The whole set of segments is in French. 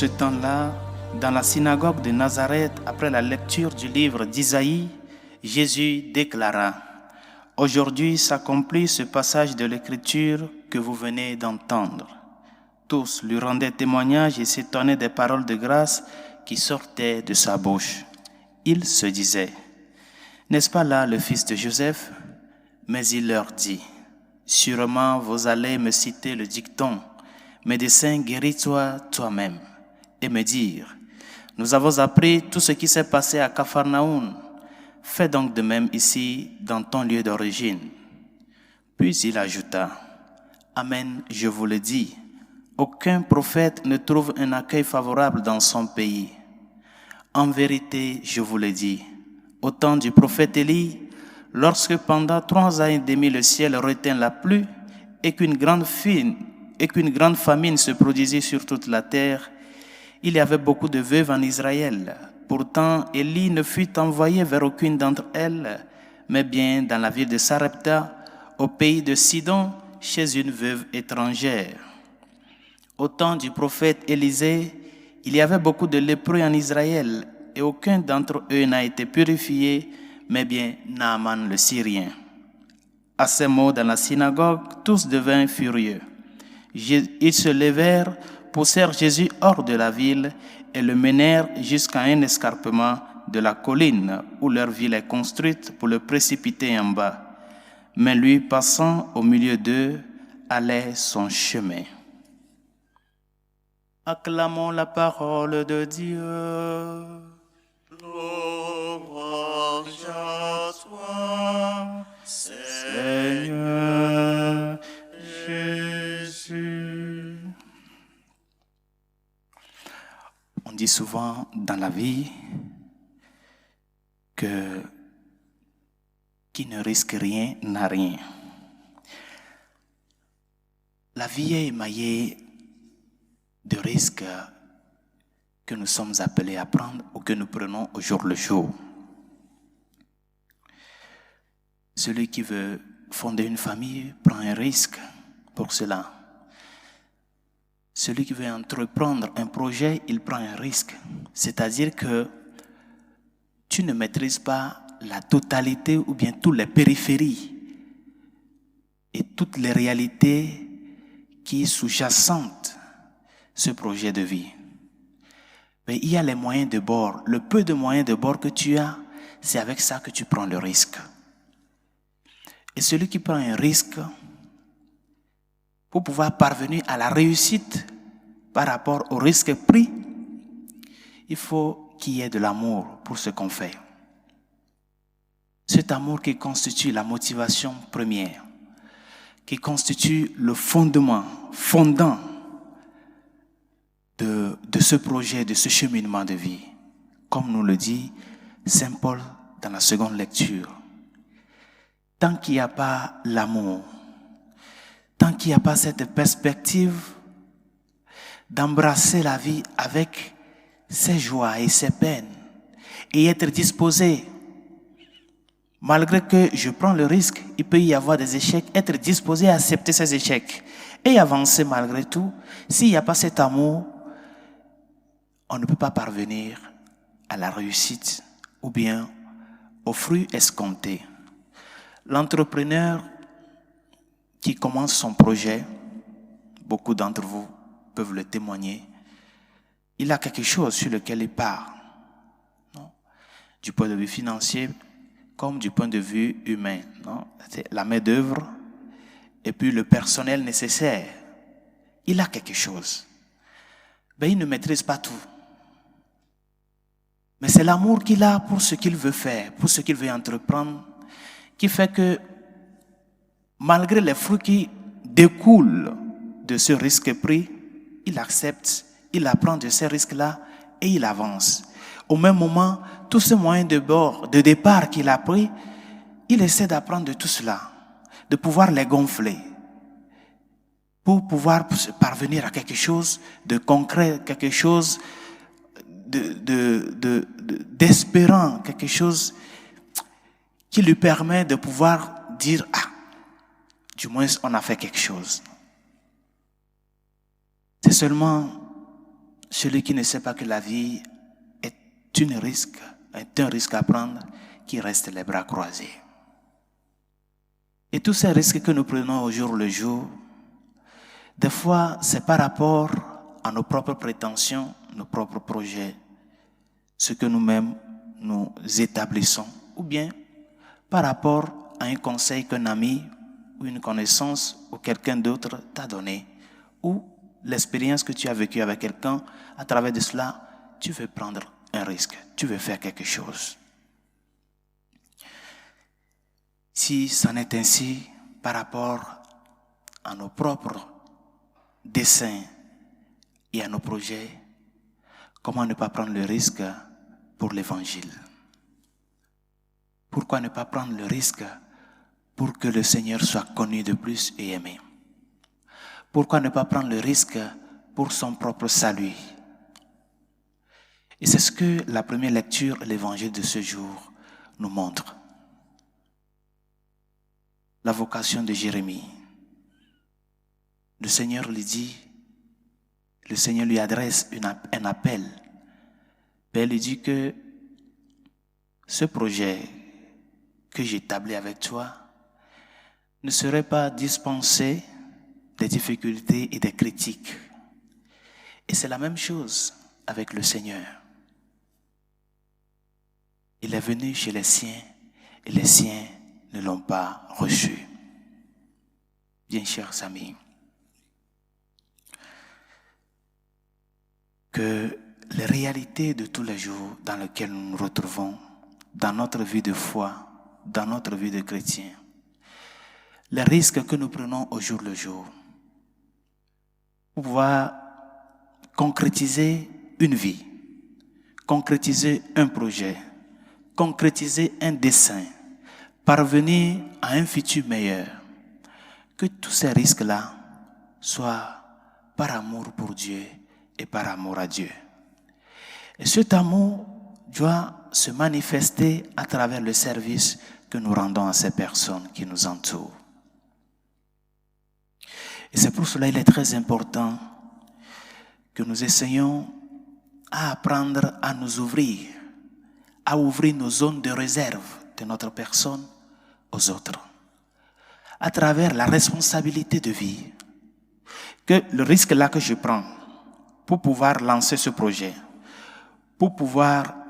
ce temps-là, dans la synagogue de Nazareth, après la lecture du livre d'Isaïe, Jésus déclara: « Aujourd'hui s'accomplit ce passage de l'Écriture que vous venez d'entendre. » Tous lui rendaient témoignage et s'étonnaient des paroles de grâce qui sortaient de sa bouche. Il se disait: « N'est-ce pas là le fils de Joseph ? » Mais il leur dit: « Sûrement vous allez me citer le dicton: Médecin, guéris-toi toi-même, et me dire: Nous avons appris tout ce qui s'est passé à Capharnaüm. Fais donc de même ici, dans ton lieu d'origine. » Puis il ajouta: « Amen, je vous le dis, aucun prophète ne trouve un accueil favorable dans son pays. En vérité, je vous le dis, au temps du prophète Élie, lorsque pendant 3 ans et demi le ciel retint la pluie et qu'une grande famine se produisit sur toute la terre, il y avait beaucoup de veuves en Israël. Pourtant, Élie ne fut envoyé vers aucune d'entre elles, mais bien dans la ville de Sarepta, au pays de Sidon, chez une veuve étrangère. Au temps du prophète Élisée, il y avait beaucoup de lépreux en Israël, et aucun d'entre eux n'a été purifié, mais bien Naaman le Syrien. » À ces mots dans la synagogue, tous devinrent furieux. Ils se levèrent, poussèrent Jésus hors de la ville et le menèrent jusqu'à un escarpement de la colline où leur ville est construite pour le précipiter en bas. Mais lui, passant au milieu d'eux, allait son chemin. Acclamons la parole de Dieu. Louange à toi, Seigneur Jésus. On dit souvent dans la vie que qui ne risque rien n'a rien. La vie est émaillée de risques que nous sommes appelés à prendre ou que nous prenons au jour le jour. Celui qui veut fonder une famille prend un risque pour cela. Celui qui veut entreprendre un projet, il prend un risque. C'est-à-dire que tu ne maîtrises pas la totalité ou bien toutes les périphéries et toutes les réalités qui sous-jacentes ce projet de vie. Mais il y a les moyens de bord. Le peu de moyens de bord que tu as, c'est avec ça que tu prends le risque. Et celui qui prend un risque, pour pouvoir parvenir à la réussite par rapport au risque pris, il faut qu'il y ait de l'amour pour ce qu'on fait. Cet amour qui constitue la motivation première, qui constitue le fondant de ce projet, de ce cheminement de vie. Comme nous le dit Saint Paul dans la seconde lecture. Tant qu'il n'y a pas l'amour, tant qu'il n'y a pas cette perspective d'embrasser la vie avec ses joies et ses peines et être disposé, malgré que je prends le risque, il peut y avoir des échecs, être disposé à accepter ces échecs et avancer malgré tout. S'il n'y a pas cet amour, on ne peut pas parvenir à la réussite ou bien aux fruits escomptés. L'entrepreneur qui commence son projet, beaucoup d'entre vous peuvent le témoigner, il a quelque chose sur lequel il part, non? Du point de vue financier comme du point de vue humain, non? C'est la main-d'œuvre et puis le personnel nécessaire. Il a quelque chose. Mais il ne maîtrise pas tout. Mais c'est l'amour qu'il a pour ce qu'il veut faire, pour ce qu'il veut entreprendre, qui fait que malgré les fruits qui découlent de ce risque pris, il accepte, il apprend de ces risques-là et il avance. Au même moment, tous ces moyens de départ qu'il a pris, il essaie d'apprendre de tout cela, de pouvoir les gonfler, pour pouvoir parvenir à quelque chose de concret, quelque chose d'espérant, quelque chose qui lui permet de pouvoir dire « Ah, du moins on a fait quelque chose ». C'est seulement celui qui ne sait pas que la vie est un risque à prendre, qui reste les bras croisés. Et tous ces risques que nous prenons au jour le jour, des fois, c'est par rapport à nos propres prétentions, nos propres projets, ce que nous-mêmes nous établissons, ou bien par rapport à un conseil qu'un ami ou une connaissance ou quelqu'un d'autre t'a donné, ou l'expérience que tu as vécue avec quelqu'un, à travers de cela, tu veux prendre un risque, tu veux faire quelque chose. Si c'en est ainsi par rapport à nos propres desseins et à nos projets, comment ne pas prendre le risque pour l'évangile? Pourquoi ne pas prendre le risque pour que le Seigneur soit connu de plus et aimé? Pourquoi ne pas prendre le risque pour son propre salut? Et c'est ce que la première lecture de l'évangile de ce jour nous montre. La vocation de Jérémie. Le Seigneur lui dit, le Seigneur lui adresse un appel. Il lui dit que ce projet que j'établis avec toi ne serait pas dispensé des difficultés et des critiques. Et c'est la même chose avec le Seigneur. Il est venu chez les siens et les siens ne l'ont pas reçu. Bien chers amis, que les réalités de tous les jours dans lesquelles nous nous retrouvons, dans notre vie de foi, dans notre vie de chrétien, les risques que nous prenons au jour le jour, pour pouvoir concrétiser une vie, concrétiser un projet, concrétiser un dessein, parvenir à un futur meilleur, que tous ces risques-là soient par amour pour Dieu et par amour à Dieu. Et cet amour doit se manifester à travers le service que nous rendons à ces personnes qui nous entourent. Et c'est pour cela qu'il est très important que nous essayions à apprendre à nous ouvrir, à ouvrir nos zones de réserve de notre personne aux autres, à travers la responsabilité de vie. Que le risque là que je prends pour pouvoir lancer ce projet, pour pouvoir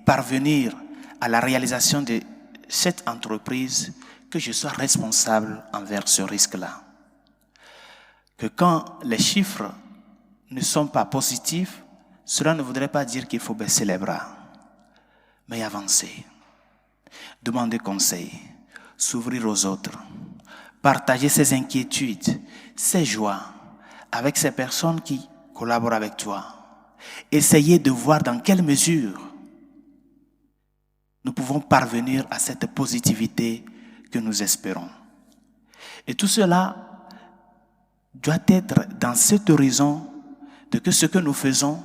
parvenir à la réalisation de cette entreprise, que je sois responsable envers ce risque-là. Que quand les chiffres ne sont pas positifs, cela ne voudrait pas dire qu'il faut baisser les bras, mais avancer, demander conseil, s'ouvrir aux autres, partager ses inquiétudes, ses joies avec ces personnes qui collaborent avec toi. Essayer de voir dans quelle mesure nous pouvons parvenir à cette positivité que nous espérons. Et tout cela doit être dans cet horizon de que ce que nous faisons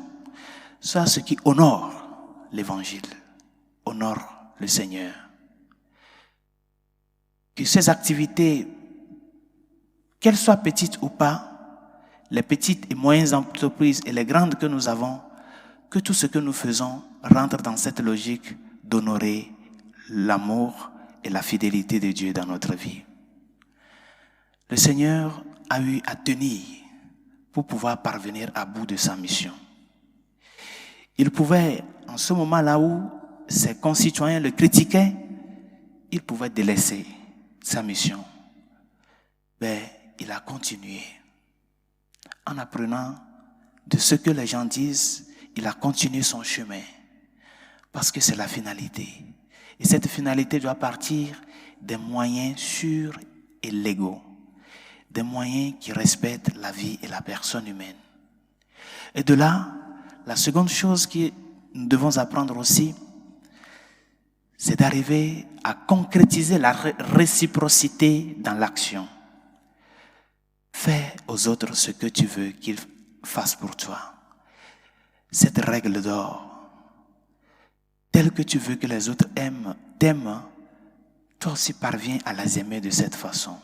soit ce qui honore l'Évangile, honore le Seigneur. Que ces activités, qu'elles soient petites ou pas, les petites et moyennes entreprises et les grandes que nous avons, que tout ce que nous faisons rentre dans cette logique d'honorer l'amour et la fidélité de Dieu dans notre vie. Le Seigneur a eu à tenir pour pouvoir parvenir à bout de sa mission. Il pouvait, en ce moment-là où ses concitoyens le critiquaient, il pouvait délaisser sa mission. Mais il a continué. En apprenant de ce que les gens disent, il a continué son chemin. Parce que c'est la finalité. Et cette finalité doit partir des moyens sûrs et légaux. Des moyens qui respectent la vie et la personne humaine. Et de là, la seconde chose que nous devons apprendre aussi, c'est d'arriver à concrétiser la réciprocité dans l'action. Fais aux autres ce que tu veux qu'ils fassent pour toi. Cette règle d'or, telle que tu veux que les autres t'aiment, toi aussi parviens à les aimer de cette façon.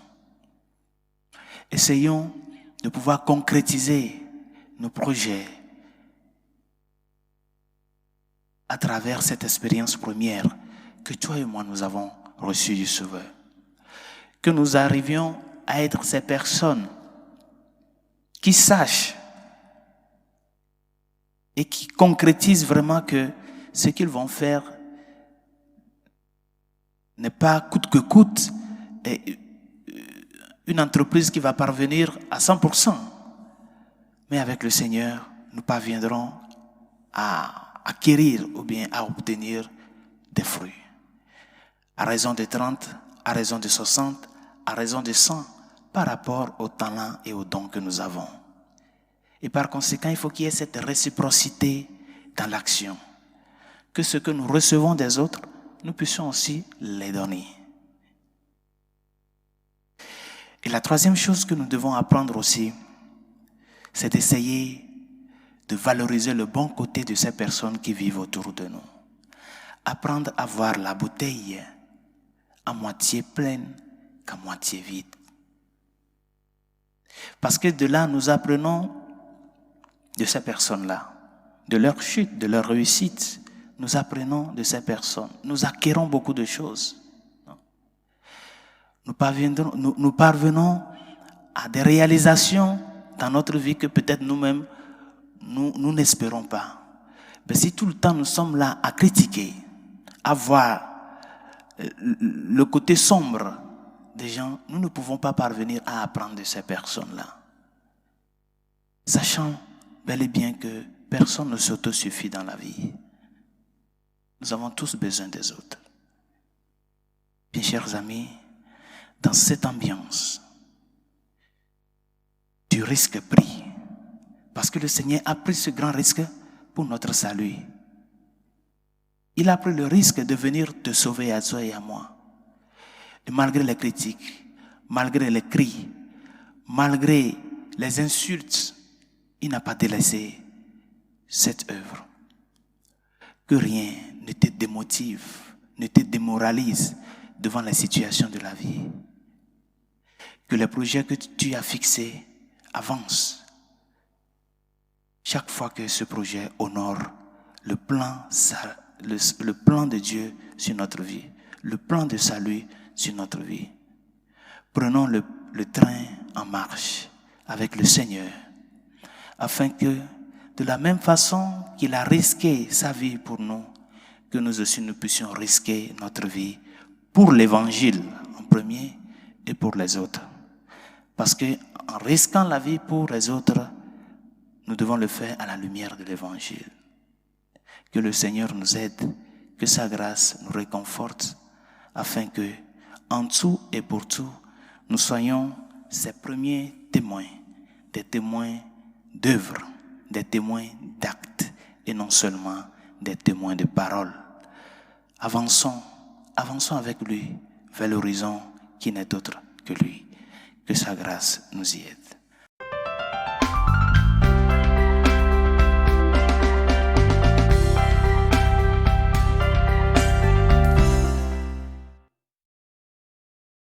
Essayons de pouvoir concrétiser nos projets, à travers cette expérience première que toi et moi nous avons reçue du Sauveur. Que nous arrivions à être ces personnes qui sachent et qui concrétisent vraiment que ce qu'ils vont faire n'est pas coûte que coûte une entreprise qui va parvenir à 100%. Mais avec le Seigneur, nous parviendrons à acquérir ou bien à obtenir des fruits. À raison de 30, à raison de 60, à raison de 100, par rapport aux talents et aux dons que nous avons. Et par conséquent, il faut qu'il y ait cette réciprocité dans l'action. Que ce que nous recevons des autres, nous puissions aussi les donner. Et la troisième chose que nous devons apprendre aussi, c'est d'essayer de valoriser le bon côté de ces personnes qui vivent autour de nous. Apprendre à voir la bouteille à moitié pleine qu'à moitié vide. Parce que de là, nous apprenons de ces personnes-là, de leur chute, de leur réussite. Nous apprenons de ces personnes. Nous acquérons beaucoup de choses. Nous parvenons à des réalisations dans notre vie que peut-être nous-mêmes, nous n'espérons pas. Mais si tout le temps nous sommes là à critiquer, à voir le côté sombre des gens, nous ne pouvons pas parvenir à apprendre de ces personnes-là. Sachant bel et bien que personne ne s'autosuffit dans la vie. Nous avons tous besoin des autres. Bien, chers amis, dans cette ambiance du risque pris, parce que le Seigneur a pris ce grand risque pour notre salut. Il a pris le risque de venir te sauver à toi et à moi. Et malgré les critiques, malgré les cris, malgré les insultes, il n'a pas délaissé cette œuvre. Que rien ne te démotive, ne te démoralise devant la situation de la vie. Que les projets que tu as fixés avancent. Chaque fois que ce projet honore le plan de Dieu sur notre vie, le plan de salut sur notre vie. Prenons le train en marche avec le Seigneur, afin que, de la même façon qu'il a risqué sa vie pour nous, que nous aussi nous puissions risquer notre vie pour l'Évangile en premier et pour les autres. Parce que en risquant la vie pour les autres, nous devons le faire à la lumière de l'Évangile. Que le Seigneur nous aide, que sa grâce nous réconforte, afin que, en tout et pour tout, nous soyons ses premiers témoins, des témoins d'œuvre, des témoins d'actes, et non seulement des témoins de paroles. Avançons avec lui vers l'horizon qui n'est autre que lui. Que sa grâce nous y aide.